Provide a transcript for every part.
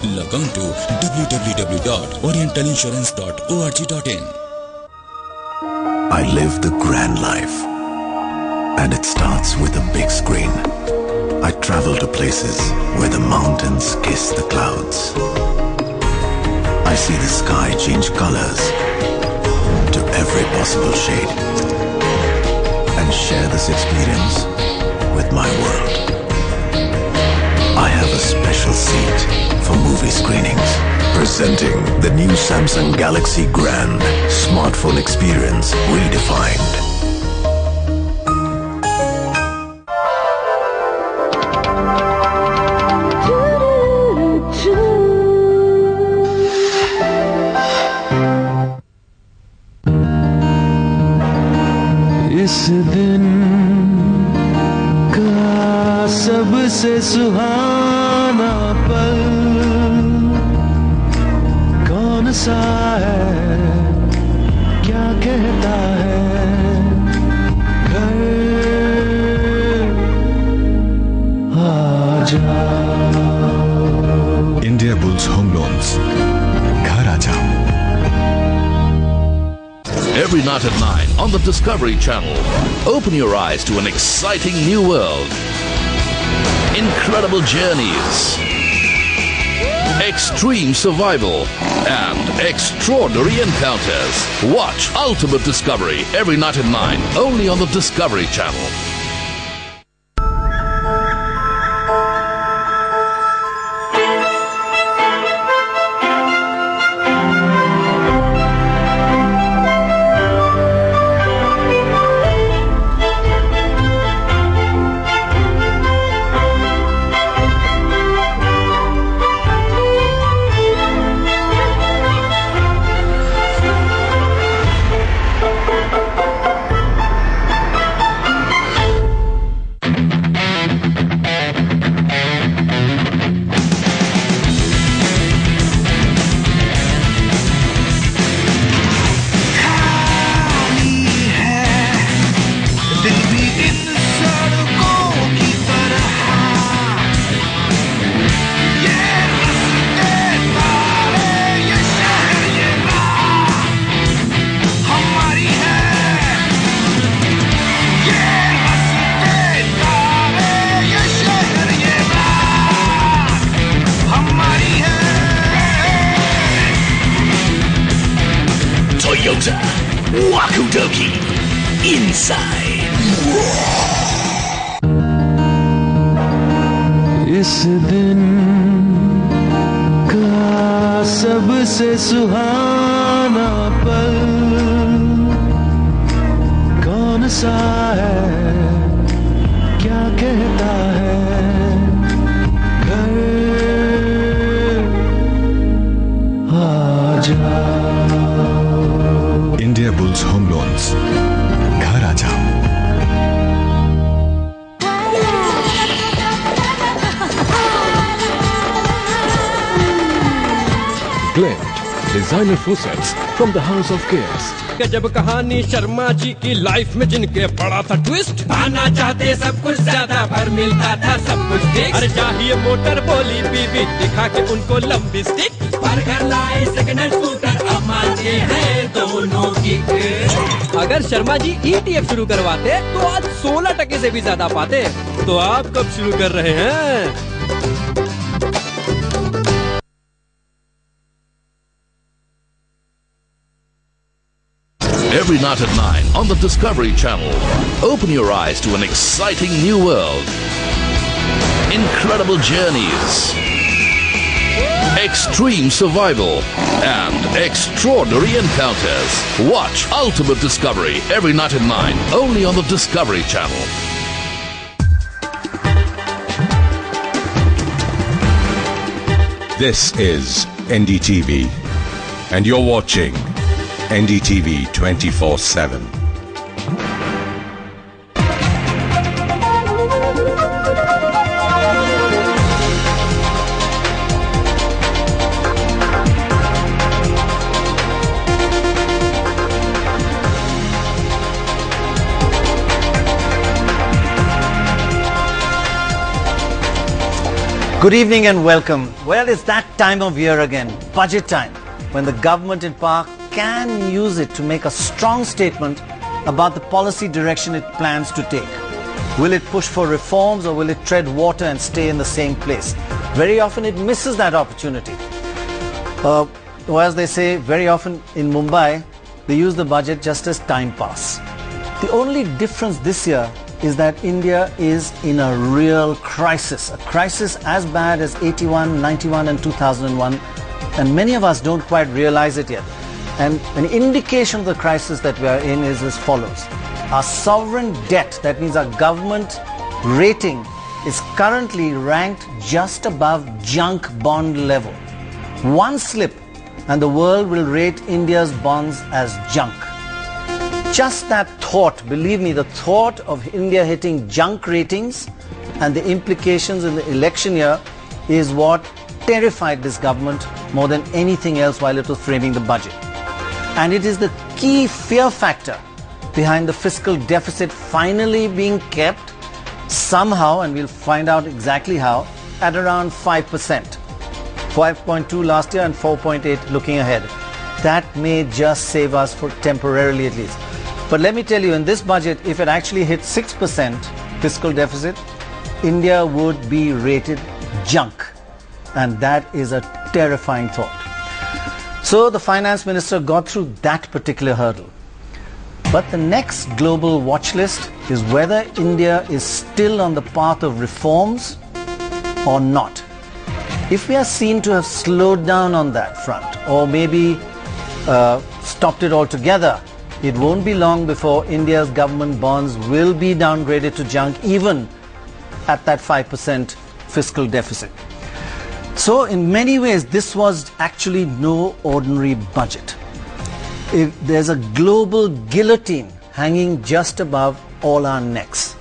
Log on to www.orientalinsurance.org.in. I live the grand life, and it starts with a big screen. I travel to places where the mountains kiss the clouds. I see the sky change colors to every possible shade, and share this experience with my world. I have a special seat for movie screenings. Presenting the new Samsung Galaxy Grand smartphone experience redefined. इस दिन का सबसे सुहाना पल कौन सा है, क्या कहता है घर आजा। India Bulls Home Loans. घर आजा। Every night at 9 on the Discovery Channel. Open your eyes to an exciting new world. Incredible journeys, extreme survival, and extraordinary encounters. Watch Ultimate Discovery every night at 9 only on the Discovery Channel. Wakudoki inside. इस दिन का सबसे सुहाना पल कौन सा है, क्या कहता है घर आजा। India Bulls Home Loans. घर आजा। Glint, designer faucets from the House of Cares. जब कहानी शर्मा जी की लाइफ में जिनके पड़ा था ट्विस्ट, पाना चाहते सब कुछ ज्यादा पर मिलता था सब कुछ ठीक। अरे चाहिए मोटर बोली बीबी दिखा के उनको लंबी स्टिक, पर घर लाए सेकंड हैंड स्कूटर अब मांगते हैं दोनों किक। अगर शर्मा जी ETF शुरू करवाते तो आज 16% से भी ज्यादा पाते। तो आप कब शुरू कर रहे हैं? Every night at 9 on the Discovery Channel. Open your eyes to an exciting new world. Incredible journeys, extreme survival, and extraordinary encounters. Watch Ultimate Discovery every night at 9 only on the Discovery Channel. This is NDTV, and you're watching NDTV 24/7. Good evening and welcome. Well, it's that time of year again, budget time, when the government in power can use it to make a strong statement about the policy direction it plans to take. Will it push for reforms or will it tread water and stay in the same place? Very often it misses that opportunity. Or as they say, very often in Mumbai, they use the budget just as time pass. The only difference this year is that India is in a real crisis, a crisis as bad as 81, 91 and 2001, and many of us don't quite realize it yet. And an indication of the crisis that we are in is as follows. Our sovereign debt, that means our government rating, is currently ranked just above junk bond level. One slip and the world will rate India's bonds as junk. Just that thought, believe me, the thought of India hitting junk ratings and the implications in the election year is what terrified this government more than anything else while it was framing the budget. And it is the key fear factor behind the fiscal deficit finally being kept somehow, and we'll find out exactly how, at around 5%. 5.2 last year and 4.8 looking ahead. That may just save us for temporarily at least. But let me tell you, in this budget, if it actually hit 6% fiscal deficit, India would be rated junk. And that is a terrifying thought. So the finance minister got through that particular hurdle. But the next global watch list is whether India is still on the path of reforms or not. If we are seen to have slowed down on that front, or maybe stopped it altogether, it won't be long before India's government bonds will be downgraded to junk, even at that 5% fiscal deficit. So in many ways, this was actually no ordinary budget. There's a global guillotine hanging just above all our necks.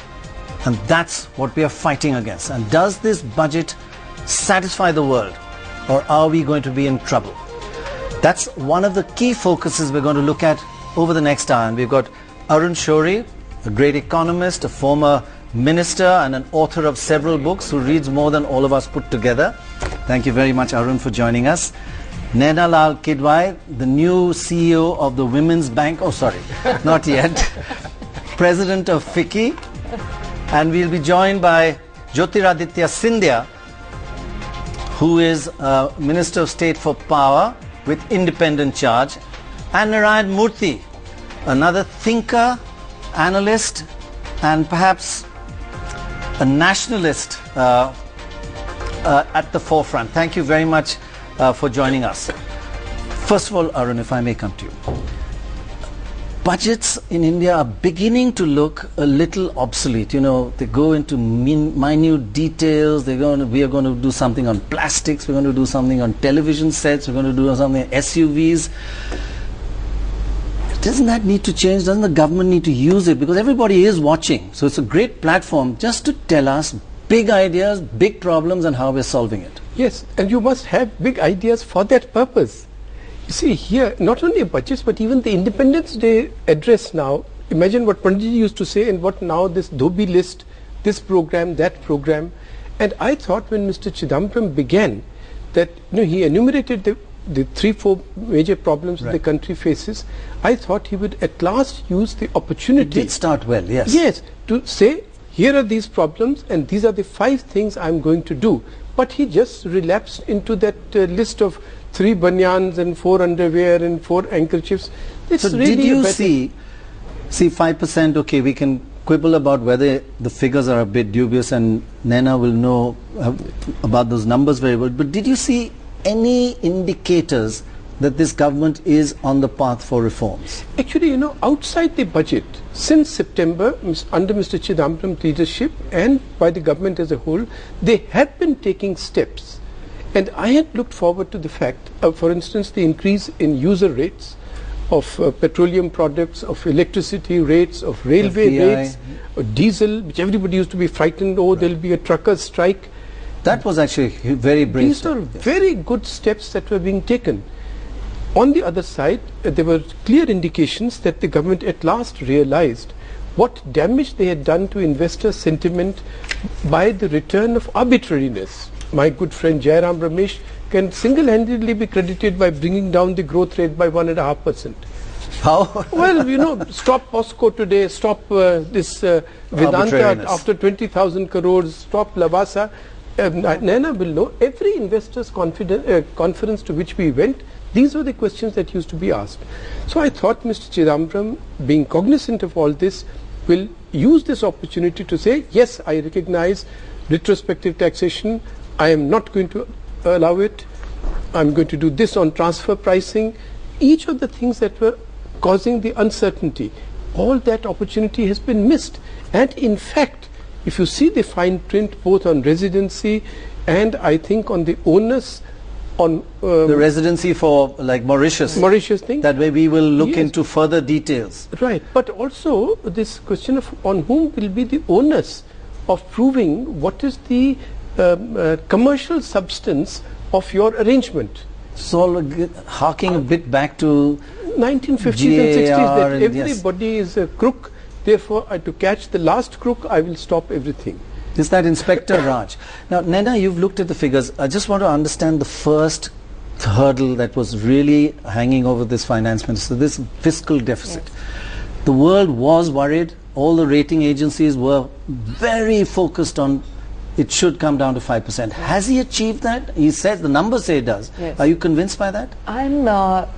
And that's what we are fighting against. And does this budget satisfy the world, or are we going to be in trouble? That's one of the key focuses we're going to look at over the next hour. And we've got Arun Shourie, a great economist, a former minister and an author of several books who reads more than all of us put together. Thank you very much, Arun, for joining us. Naina Lal Kidwai, the new CEO of the Women's Bank, oh sorry, not yet, President of FICCI. And we'll be joined by Jyotiraditya Scindia, who is Minister of State for Power with independent charge, and Narayan Murthy, another thinker, analyst, and perhaps a nationalist at the forefront. Thank you very much for joining us. First of all, Arun, if I may come to you. Budgets in India are beginning to look a little obsolete. You know, they go into minute details. We are going to do something on plastics. We're going to do something on television sets. We're going to do something on SUVs. Doesn't that need to change? Doesn't the government need to use it? Because everybody is watching. So it's a great platform just to tell us big ideas, big problems, and how we're solving it. Yes, and you must have big ideas for that purpose. You see, here, not only budgets, but even the Independence Day address now, imagine what Pandit used to say and what now this Dhobi list, this program, that program. And I thought when Mr. Chidambaram began that, you know, he enumerated the 3-4 major problems that the country faces, I thought he would at last use the opportunity. It did start well, yes. Yes, to say, here are these problems and these are the 5 things I'm going to do. But he just relapsed into that list of 3 banyans and 4 underwear and 4 handkerchiefs. It's so really did you see 5%, okay, we can quibble about whether the figures are a bit dubious, and Naina will know about those numbers very well, but did you see any indicators that this government is on the path for reforms? Actually, you know, outside the budget, since September, under Mr. Chidambaram's leadership and by the government as a whole, they have been taking steps. And I had looked forward to the fact, for instance, the increase in user rates of petroleum products, of electricity rates, of railway rates, of diesel, which everybody used to be frightened, oh, there will be a truckers' strike. That was actually very brave. These are very good steps that were being taken. On the other side, there were clear indications that the government at last realized what damage they had done to investor sentiment by the return of arbitrariness. my good friend Jairam Ramesh can single-handedly be credited by bringing down the growth rate by 1.5%. How? Well, you know, stop POSCO today, stop this Vedanta after 20,000 crores, stop Lavasa. Naina will know, every investor's conference to which we went, these were the questions that used to be asked. So I thought Mr. Chidambaram, being cognizant of all this, will use this opportunity to say, yes, I recognize retrospective taxation, I am not going to allow it, I am going to do this on transfer pricing. Each of the things that were causing the uncertainty, all that opportunity has been missed. And in fact, if you see the fine print both on residency and I think on the onus on the residency for like Mauritius thing, that way we will look into further details. Right, but also this question of on whom will be the onus of proving what is the commercial substance of your arrangement. So harking a bit back to 1950s and 60s, that everybody is a crook, therefore to catch the last crook I will stop everything. Is that Inspector Raj? Now, Naina, you've looked at the figures. I just want to understand the first hurdle that was really hanging over this finance minister, this fiscal deficit. Yes. The world was worried. All the rating agencies were very focused on it should come down to 5%. Has he achieved that? He says, the numbers say it does. Yes. Are you convinced by that? I'm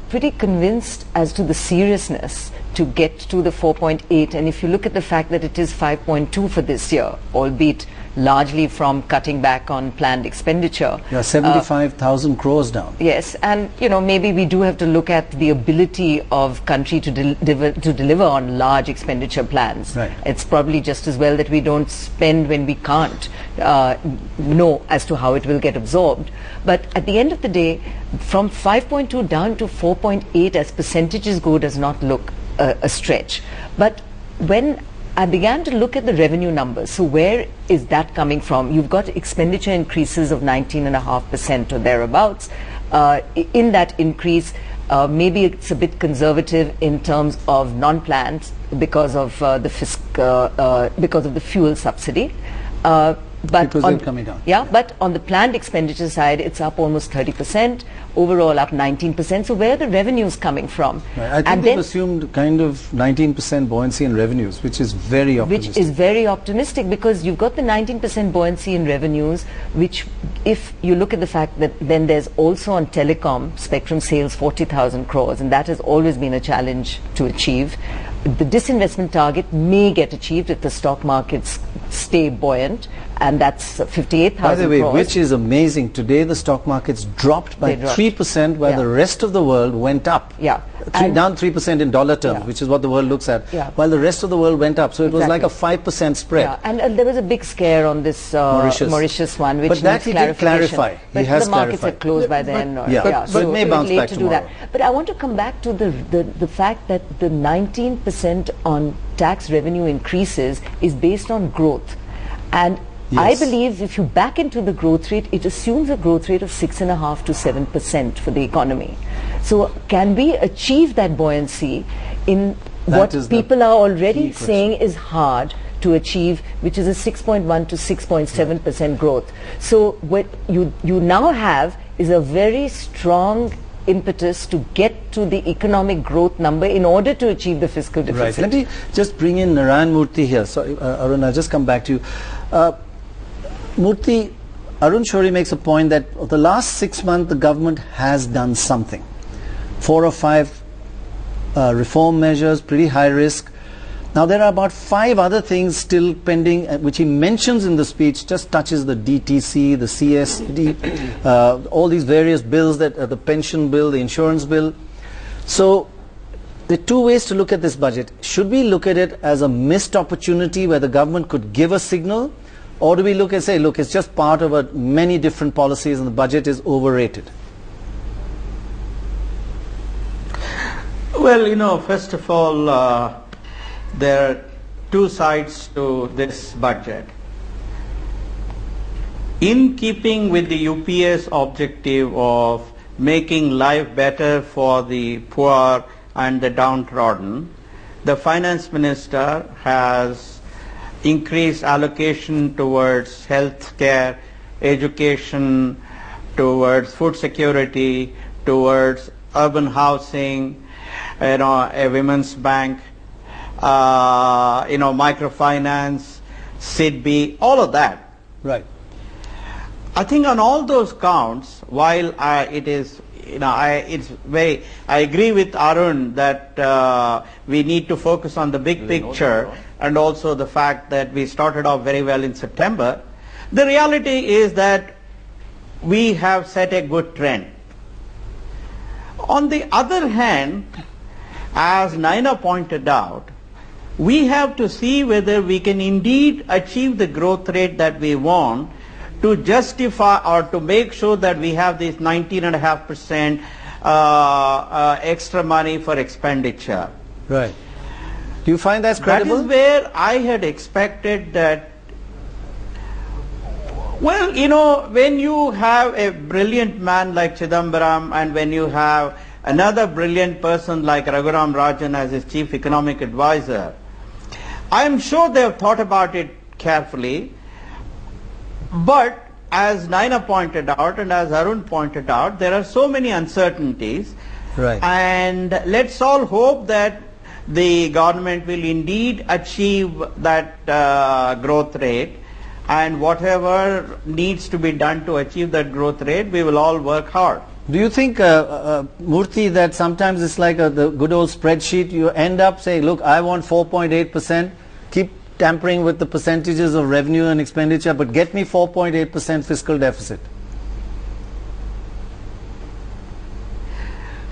pretty convinced as to the seriousness to get to the 4.8, and if you look at the fact that it is 5.2 for this year, albeit largely from cutting back on planned expenditure. Yeah, 75,000 crores down. Yes, and you know, maybe we do have to look at the ability of country to deliver on large expenditure plans. Right. It's probably just as well that we don't spend when we can't know as to how it will get absorbed. But at the end of the day, from 5.2 down to 4.8 as percentages go does not look a stretch. But when I began to look at the revenue numbers, so where is that coming from? You've got expenditure increases of 19.5% or thereabouts. In that increase, maybe it's a bit conservative in terms of non-planned because of because of the fuel subsidy. But on, coming down. Yeah, but on the planned expenditure side, it's up almost 30%, overall up 19%. So where are the revenues coming from? Right. I think they've assumed kind of 19% buoyancy in revenues, which is very optimistic. Which is very optimistic because you've got the 19% buoyancy in revenues, which if you look at the fact that then there's also on telecom, spectrum sales 40,000 crores, and that has always been a challenge to achieve. The disinvestment target may get achieved if the stock markets stay buoyant, and that's 58,000 crores. By the way, which is amazing. Today the stock markets dropped by 3% while the rest of the world went up. Yeah. Down 3% in dollar terms, which is what the world looks at, while the rest of the world went up. So it was like a 5% spread. Yeah. And there was a big scare on this Mauritius one, which but that he did clarify. But he has the markets had closed by then. So it may bounce back tomorrow. But I want to come back to the fact that the 19% on tax revenue increases is based on growth. And I believe if you back into the growth rate, it assumes a growth rate of 6.5 to 7% for the economy. So can we achieve that buoyancy in what people are already saying is hard to achieve, which is a 6.1 to 6.7% growth? So what you now have is a very strong impetus to get to the economic growth number in order to achieve the fiscal deficit. Right. Let me just bring in Narayan Murthy here. Sorry, Arun, I'll just come back to you. Murthy, Arun Shourie makes a point that the last 6 months the government has done something. 4 or 5 reform measures, pretty high risk. Now there are about 5 other things still pending, which he mentions in the speech, just touches the DTC, the CSD, all these various bills, that the pension bill, the insurance bill. So there are 2 ways to look at this budget. Should we look at it as a missed opportunity where the government could give a signal? Or do we look and say, look, it's just part of many different policies and the budget is overrated? Well, you know, first of all, there are 2 sides to this budget. In keeping with the UPA's objective of making life better for the poor and the downtrodden, the finance minister has increased allocation towards health care education, towards food security, towards urban housing, a women's bank, microfinance, SIDBI, all of that. Right. I think on all those counts, while I agree with Arun that we need to focus on the big picture and also the fact that we started off very well in September. The reality is that we have set a good trend. On the other hand, as Naina pointed out, we have to see whether we can indeed achieve the growth rate that we want to justify or to make sure that we have this 19.5% extra money for expenditure. Right. Do you find that's credible? That is where I had expected that. Well, when you have a brilliant man like Chidambaram and when you have another brilliant person like Raghuram Rajan as his chief economic advisor, I am sure they have thought about it carefully. But as Naina pointed out and as Arun pointed out, there are so many uncertainties. Right. And let's all hope that the government will indeed achieve that growth rate, and whatever needs to be done to achieve that growth rate, we will all work hard. Do you think, Murthy, that sometimes it's like the good old spreadsheet, you end up saying, look, I want 4.8%, keep tampering with the percentages of revenue and expenditure, but get me 4.8% fiscal deficit?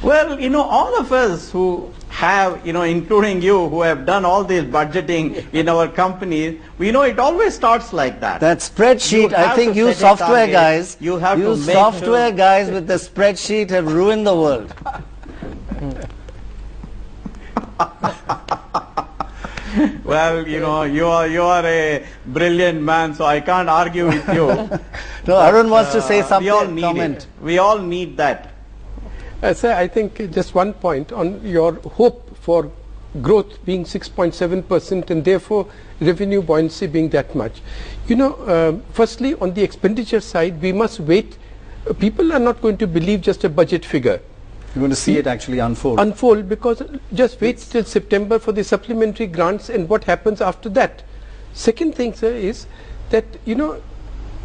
Well, all of us who have, including you, who have done all this budgeting in our companies, we know it always starts like that. That spreadsheet, I think you software guys, you software guys with the spreadsheet have ruined the world. Well, you are a brilliant man, so I can't argue with you. No, Arun wants to say something. We all need it. We all need that. Sir, I think just one point on your hope for growth being 6.7% and therefore revenue buoyancy being that much. Firstly, on the expenditure side, we must wait. People are not going to believe just a budget figure. You're going to see it actually unfold. Unfold, because just wait till September for the supplementary grants and what happens after that. Second thing, sir, is that,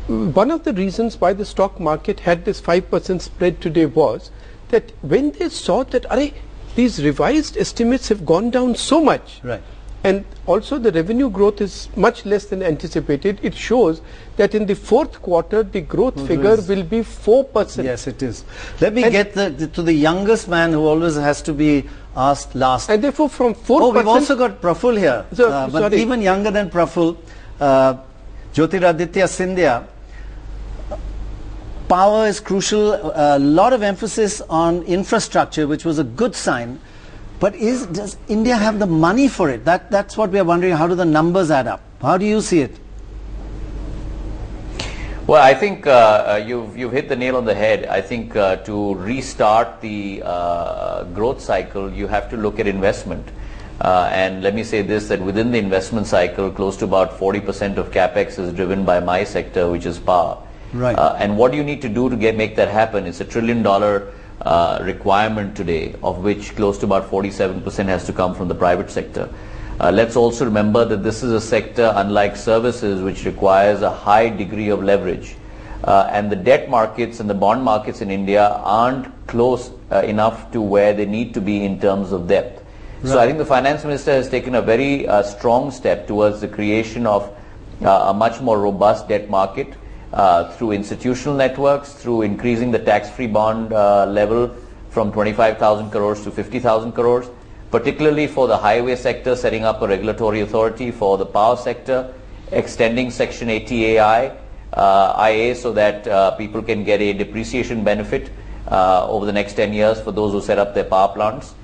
one of the reasons why the stock market had this 5% spread today was that when they saw that these revised estimates have gone down so much, right, and also the revenue growth is much less than anticipated, it shows that in the fourth quarter the growth figure will be 4%. Yes, it is. Let me get to the youngest man who always has to be asked last. And therefore from 4%... Oh, we've also got Praful here, so, but even younger than Praful, Jyotiraditya Scindia. Power is crucial, a lot of emphasis on infrastructure, which was a good sign. But does India have the money for it? That's what we are wondering. How do the numbers add up? How do you see it? Well, I think you've hit the nail on the head. I think to restart the growth cycle, you have to look at investment. And let me say this, that within the investment cycle, close to about 40% of capex is driven by my sector, which is power. Right. And what you need to do to make that happen, it's $1 trillion requirement today, of which close to about 47% has to come from the private sector. Let's also remember that this is a sector, unlike services, which requires a high degree of leverage. And the debt markets and the bond markets in India aren't close enough to where they need to be in terms of depth. Right. So I think the finance minister has taken a very strong step towards the creation of a much more robust debt market. Through institutional networks, through increasing the tax-free bond level from 25,000 crores to 50,000 crores, particularly for the highway sector, setting up a regulatory authority for the power sector, extending Section 80 IA so that people can get a depreciation benefit over the next 10 years for those who set up their power plants.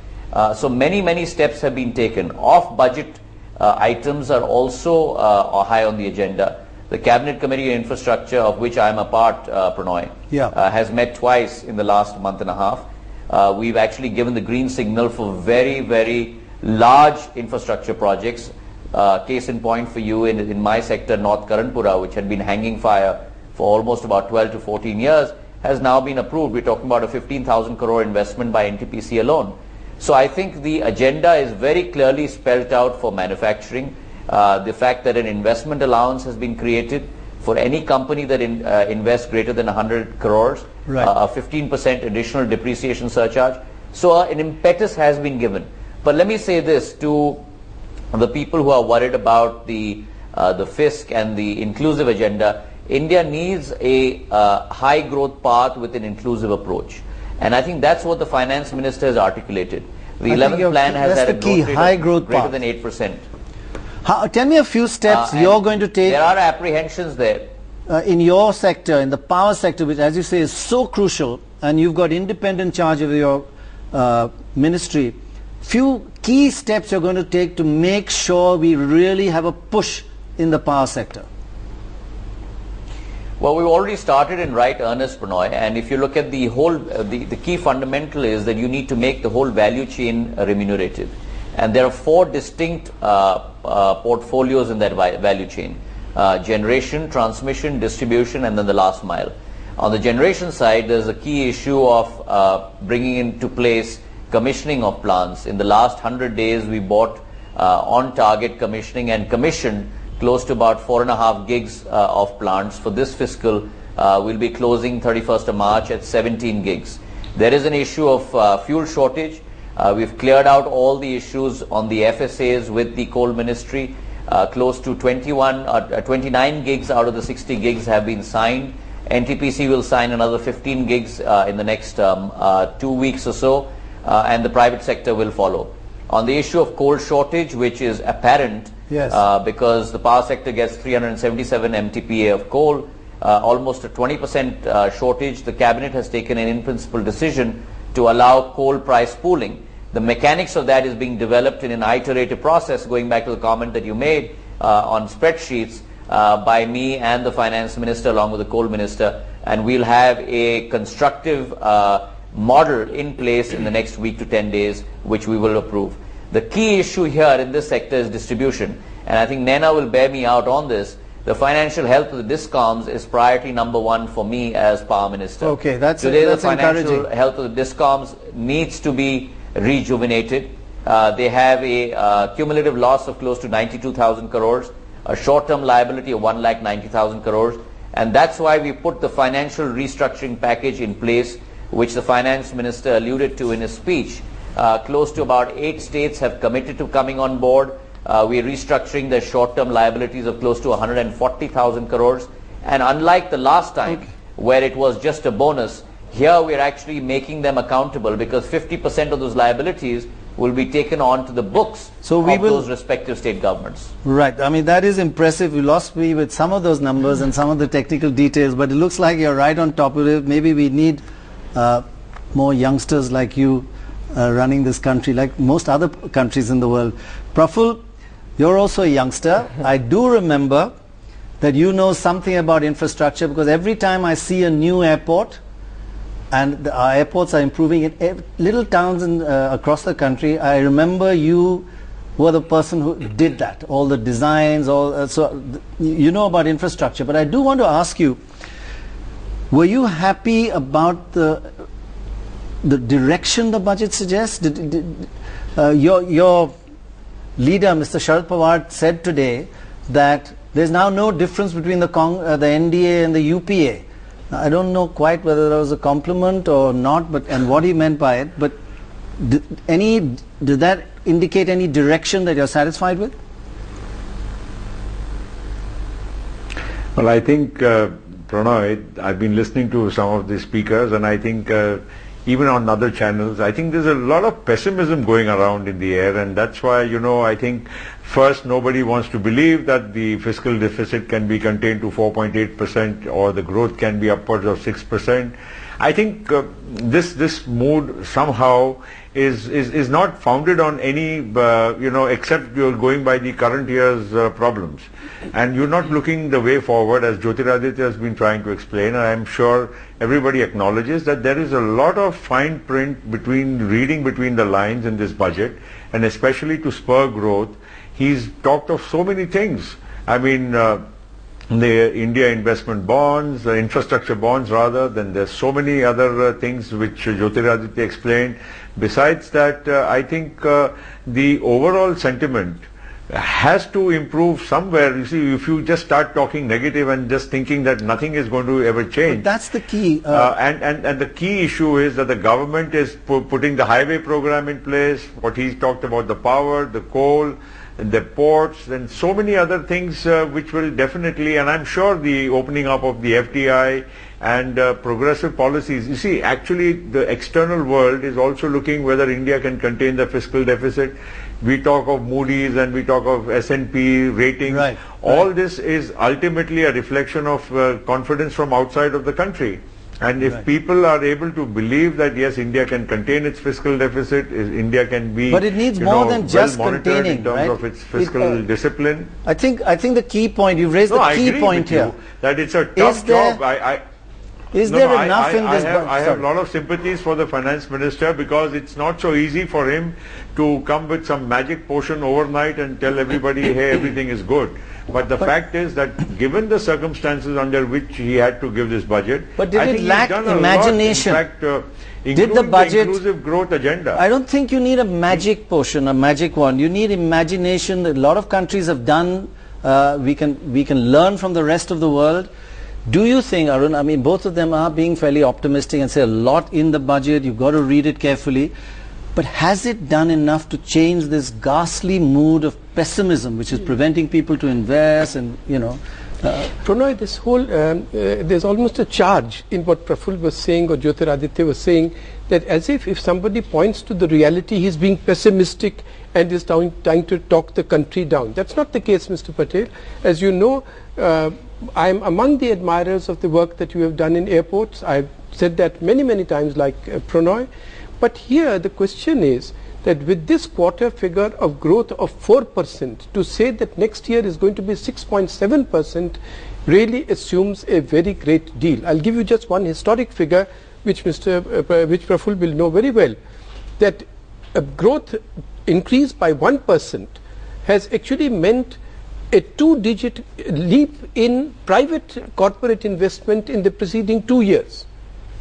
So many steps have been taken. Off-budget items are also high on the agenda. The Cabinet Committee on Infrastructure, of which I am a part, Pranoy, has met twice in the last month and a half. We've actually given the green signal for very large infrastructure projects. Case in point for you, in my sector, North Karanpura, which had been hanging fire for almost about 12 to 14 years, has now been approved. We're talking about a 15,000 crore investment by NTPC alone. So I think the agenda is very clearly spelled out for manufacturing. The fact that an investment allowance has been created for any company that invests greater than 100 crores, a 15% additional depreciation surcharge. So an impetus has been given. But let me say this to the people who are worried about the fisc and the inclusive agenda. India needs a high growth path with an inclusive approach. And I think that's what the finance minister has articulated. The 11th plan has had a growth rate of greater than 8%. Tell me a few steps you're going to take. There are apprehensions there. In your sector, in the power sector, which as you say is so crucial, and you've got independent charge of your ministry, few key steps you're going to take to make sure we really have a push in the power sector. Well, we've already started in right earnest, Pranoy, and if you look at the whole, the key fundamental is that you need to make the whole value chain remunerative. And there are four distinct portfolios in that value chain. Generation, transmission, distribution, and then the last mile. On the generation side, there's a key issue of bringing into place commissioning of plants. In the last 100 days, we bought on-target commissioning and commissioned close to about 4.5 gigs of plants. For this fiscal, we'll be closing 31st of March at 17 gigs. There is an issue of fuel shortage. We've cleared out all the issues on the FSAs with the coal ministry. Close to 29 gigs out of the 60 gigs have been signed. NTPC will sign another 15 gigs in the next 2 weeks or so, and the private sector will follow. On the issue of coal shortage, which is apparent, because the power sector gets 377 MTPA of coal, almost a 20% shortage, the cabinet has taken an in-principle decision to allow coal price pooling. The mechanics of that is being developed in an iterative process, going back to the comment that you made on spreadsheets by me and the finance minister along with the coal minister, and we'll have a constructive model in place in the next week to 10 days, which we will approve. The key issue here in this sector is distribution, and I think Naina will bear me out on this. The financial health of the DISCOMs is priority number one for me as power minister. Okay, that's the financial health of the DISCOMs needs to be rejuvenated. They have a cumulative loss of close to 92,000 crores, a short-term liability of 1,90,000 crores, and that's why we put the financial restructuring package in place, which the finance minister alluded to in his speech. Close to about 8 states have committed to coming on board. We're restructuring their short-term liabilities of close to 140,000 crores. And unlike the last time, where it was just a bonus, here we're actually making them accountable, because 50% of those liabilities will be taken on to the books of those respective state governments. Right. I mean, that is impressive. You lost me with some of those numbers and some of the technical details, but it looks like you're right on top of it. Maybe we need more youngsters like you running this country, like most other countries in the world. Praful, you're also a youngster. I do remember that you know something about infrastructure, because every time I see a new airport, and our airports are improving in little towns across the country, I remember you were the person who did that, all the designs, so you know about infrastructure. But I do want to ask you, were you happy about the direction the budget suggests? Your leader, Mr. Sharad Pawar, said today that there's now no difference between the NDA and the UPA. Now, I don't know quite whether that was a compliment or not, and what he meant by it, but did that indicate any direction that you're satisfied with? Well, I think, Pranoy, I've been listening to some of the speakers, and I think even on other channels, I think there's a lot of pessimism going around in the air, and that's why, I think first nobody wants to believe that the fiscal deficit can be contained to 4.8% or the growth can be upwards of 6%. I think this mood somehow is not founded on any, except you're going by the current year's problems. And you're not looking the way forward, as Jyotiraditya has been trying to explain, and I'm sure everybody acknowledges that there is a lot of fine print reading between the lines in this budget, and especially to spur growth. He's talked of so many things. I mean, the India investment bonds, infrastructure bonds rather. Then there's so many other things which Jyotiraditya explained. Besides that, I think the overall sentiment has to improve somewhere. You see, if you just start talking negative and just thinking that nothing is going to ever change. But that's the key. And the key issue is that the government is putting the highway program in place, what he talked about, the power, the coal, the ports, and so many other things which will definitely, and I'm sure the opening up of the FDI and progressive policies. You see, actually the external world is also looking whether India can contain the fiscal deficit. We talk of Moody's and we talk of S&P ratings. Right. All this is ultimately a reflection of confidence from outside of the country. And if people are able to believe that yes, India can contain its fiscal deficit, India can be, but it needs more than just containing, in terms of its fiscal discipline. I think the key point, you've raised the key point here. That it's a tough job. Is there enough in this budget? I have a lot of sympathies for the finance minister, because it's not so easy for him to come with some magic potion overnight and tell everybody, hey, everything is good. But the fact is that given the circumstances under which he had to give this budget, but did I it think lack he's done imagination? A lot. In fact, did the budget, the inclusive growth agenda. I don't think you need a magic potion, a magic wand. You need imagination. A lot of countries have done. We can learn from the rest of the world. Do you think, Arun, I mean, both of them are being fairly optimistic and say a lot in the budget, you've got to read it carefully, but has it done enough to change this ghastly mood of pessimism which is preventing people to invest and, you know? Pranay, this whole, there's almost a charge in what Praful was saying or Jyotiraditya was saying, that as if somebody points to the reality, he's being pessimistic and is trying to talk the country down. That's not the case, Mr. Patel. As you know, I'm among the admirers of the work that you have done in airports. I've said that many times, like Pranay. But here the question is that with this quarter figure of growth of 4%, to say that next year is going to be 6.7% really assumes a very great deal. I'll give you just one historic figure which which Praful will know very well, that a growth increase by 1% has actually meant a 2-digit leap in private corporate investment in the preceding 2 years.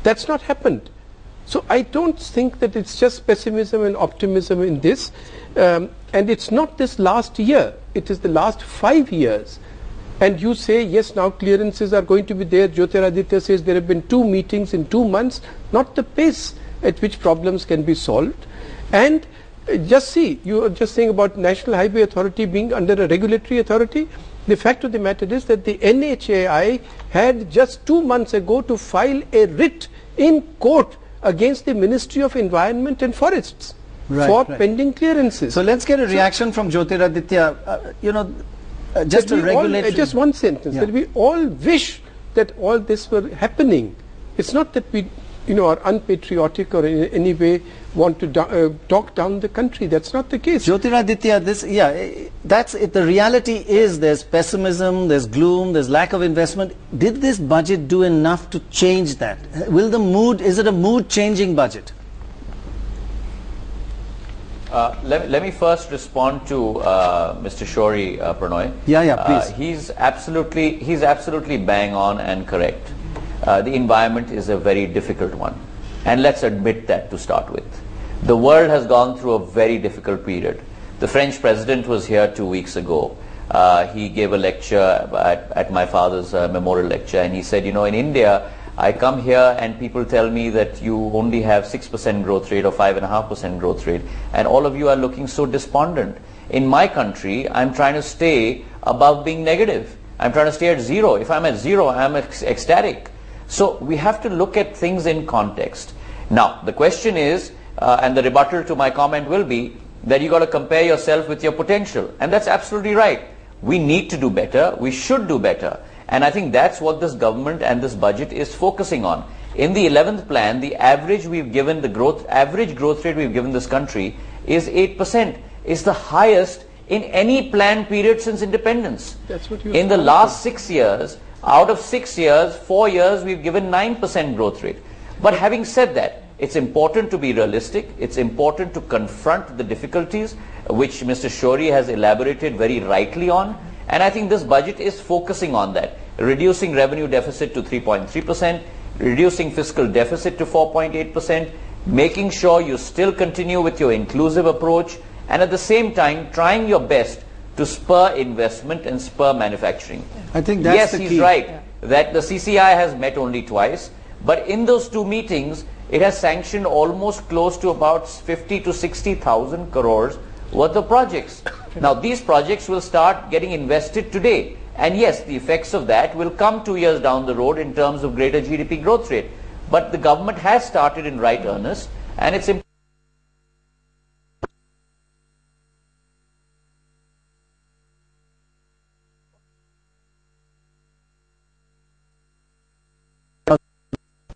That's not happened. So I don't think that it's just pessimism and optimism in this, and it's not this last year, it is the last 5 years. And you say, yes, now clearances are going to be there. Jyotiraditya says there have been 2 meetings in 2 months, not the pace at which problems can be solved. And just see, you are just saying about National Highway Authority being under a regulatory authority. The fact of the matter is that the NHAI had just 2 months ago to file a writ in court against the Ministry of Environment and Forests for pending clearances. So let's get a reaction from Jyotiraditya. You know, just a regulatory... just one sentence, that we all wish that all this were happening. It's not that we, you know, are unpatriotic or in any way want to talk down the country. That's not the case. Jyotiraditya, that's it. The reality is there's pessimism, there's gloom, there's lack of investment. Did this budget do enough to change that? Will the mood, is it a mood changing budget? Let me first respond to Mr. Shourie, Pranay. Please. He's absolutely bang on and correct. The environment is a very difficult one, and let's admit that to start with. The world has gone through a very difficult period. The French president was here 2 weeks ago. He gave a lecture at my father's memorial lecture, and he said, you know, in India, I come here and people tell me that you only have 6% growth rate or 5.5% growth rate, and all of you are looking so despondent. In my country, I'm trying to stay above being negative. I'm trying to stay at 0. If I'm at 0, I'm ecstatic. So we have to look at things in context. Now, the question is, and the rebuttal to my comment will be, that you got to compare yourself with your potential. And that's absolutely right. We need to do better. We should do better. And I think that's what this government and this budget is focusing on. In the 11th plan, the average we've given, average growth rate we've given this country is 8%. It's the highest in any planned period since independence. That's what in the last 6 years, out of 6 years, 4 years, we've given 9% growth rate. But having said that, it's important to be realistic. It's important to confront the difficulties which Mr. Shourie has elaborated very rightly on. And I think this budget is focusing on that, reducing revenue deficit to 3.3%, reducing fiscal deficit to 4.8%, making sure you still continue with your inclusive approach, and at the same time trying your best to spur investment and spur manufacturing. I think that's yes, the he's key. right that the CCI has met only twice, but in those two meetings it has sanctioned almost close to about 50 to 60,000 crores worth of projects. Now these projects will start getting invested today, and yes, the effects of that will come 2 years down the road in terms of greater GDP growth rate. But the government has started in right earnest, and it's important.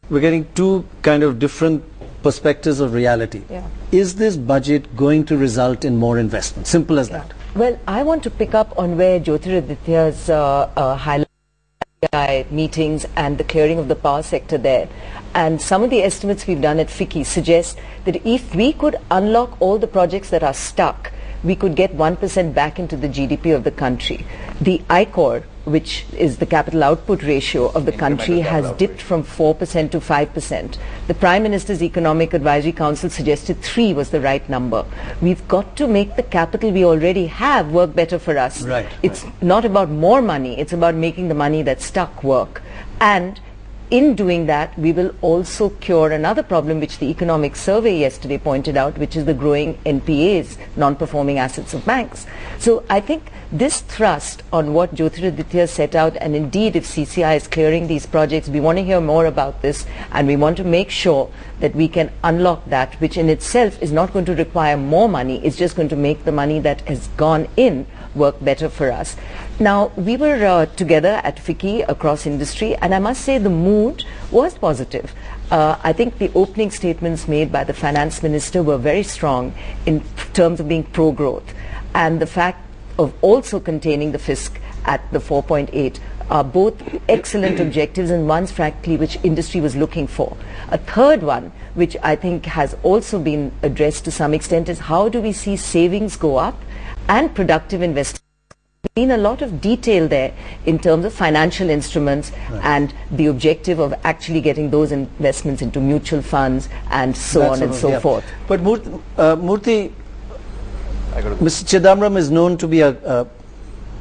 We're getting two kind of different perspectives of reality. Yeah. Is this budget going to result in more investment? Simple as that. Well, I want to pick up on where Jyotiraditya's highlight meetings and the clearing of the power sector there. And some of the estimates we've done at FICCI suggest that if we could unlock all the projects that are stuck, we could get 1% back into the GDP of the country. The ICOR, which is the capital output ratio of the country, has dipped from 4% to 5%. The Prime Minister's Economic Advisory Council suggested 3 was the right number. We've got to make the capital we already have work better for us. Right. It's not about more money, it's about making the money that's stuck work. And in doing that, we will also cure another problem which the economic survey yesterday pointed out, which is the growing NPAs, non-performing assets of banks. So I think this thrust on what Jyotiraditya set out, and indeed if CCI is clearing these projects, we want to hear more about this, and we want to make sure that we can unlock that, which in itself is not going to require more money, it's just going to make the money that has gone in work better for us. Now, we were together at FICCI across industry, and I must say the mood was positive. I think the opening statements made by the finance minister were very strong in terms of being pro-growth, and the fact of also containing the fisc at the 4.8 are both excellent objectives, and ones frankly which industry was looking for. A third one, which I think has also been addressed to some extent, is how do we see savings go up and productive investment. Been a lot of detail there in terms of financial instruments and the objective of actually getting those investments into mutual funds and so on and so forth. But Murthy, Mr. Chidambaram is known to be a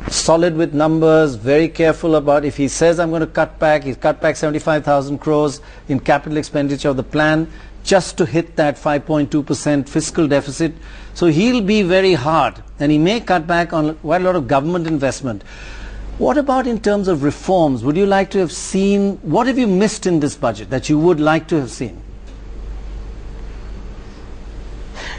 solid with numbers, very careful about if he says I'm going to cut back, he's cut back 75,000 crores in capital expenditure of the plan just to hit that 5.2% fiscal deficit. So he'll be very hard, and he may cut back on quite a lot of government investment. What about in terms of reforms? Would you like to have seen, what have you missed in this budget that you would like to have seen?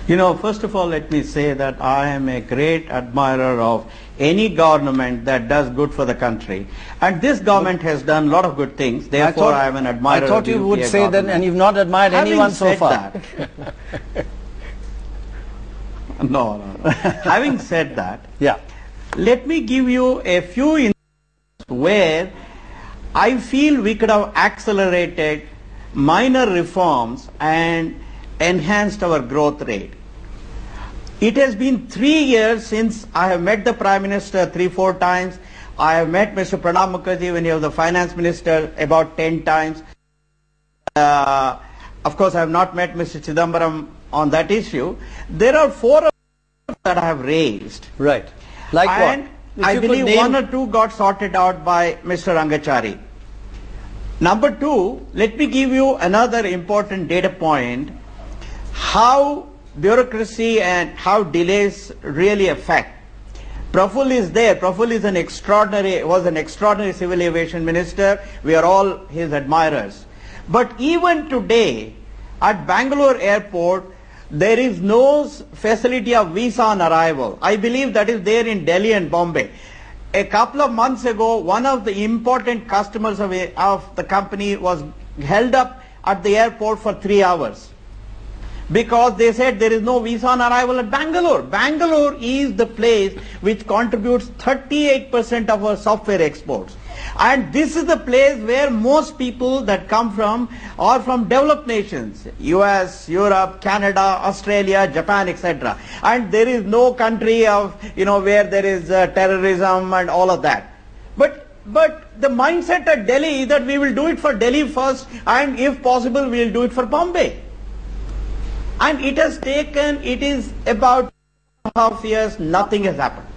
You know, first of all, let me say that I am a great admirer of any government that does good for the country. And this government has done a lot of good things. Therefore, I am an admirer of I thought you would say that, and you've not admired anyone so far. No. Having said that, yeah, let me give you a few instances where I feel we could have accelerated minor reforms and enhanced our growth rate. It has been 3 years since I have met the Prime Minister 3-4 times. I have met Mr. Pranab Mukherjee when he was the Finance Minister about 10 times. Of course, I have not met Mr. Chidambaram on that issue. There are 4 that I have raised. Right. Like and what? I believe 1 or 2 got sorted out by Mr. Rangachari. Number 2, let me give you another important data point, how bureaucracy and how delays really affect. Praful is there. Praful is was an extraordinary civil aviation minister. We are all his admirers. But even today, at Bangalore airport, there is no facility of visa on arrival. I believe that is there in Delhi and Bombay. A couple of months ago, one of the important customers of the company was held up at the airport for 3 hours because they said there is no visa on arrival at Bangalore. Bangalore is the place which contributes 38% of our software exports. And this is the place where most people that come from are from developed nations, US, Europe, Canada, Australia, Japan, etc. And there is no country of, where there is terrorism and all of that. But the mindset at Delhi is that we will do it for Delhi first, and if possible we will do it for Bombay. And it is about 2.5 years, nothing has happened.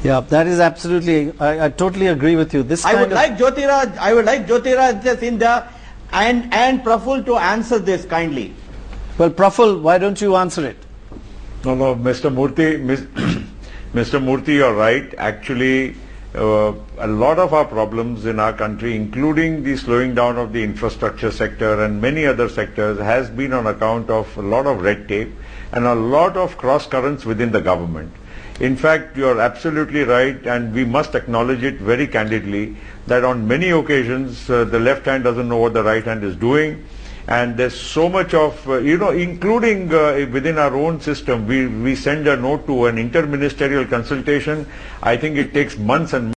Yeah, that is absolutely, I totally agree with you. I would like Jyotiraj Sindhya and Praful to answer this kindly. Well, Praful, why don't you answer it? No, Mr. Murthy, you're right. Actually, a lot of our problems in our country, including the slowing down of the infrastructure sector and many other sectors, has been on account of a lot of red tape and a lot of cross currents within the government. In fact, you're absolutely right, and we must acknowledge it very candidly that on many occasions the left hand doesn't know what the right hand is doing, and there's so much of, including within our own system, we send a note to an interministerial consultation. I think it takes months and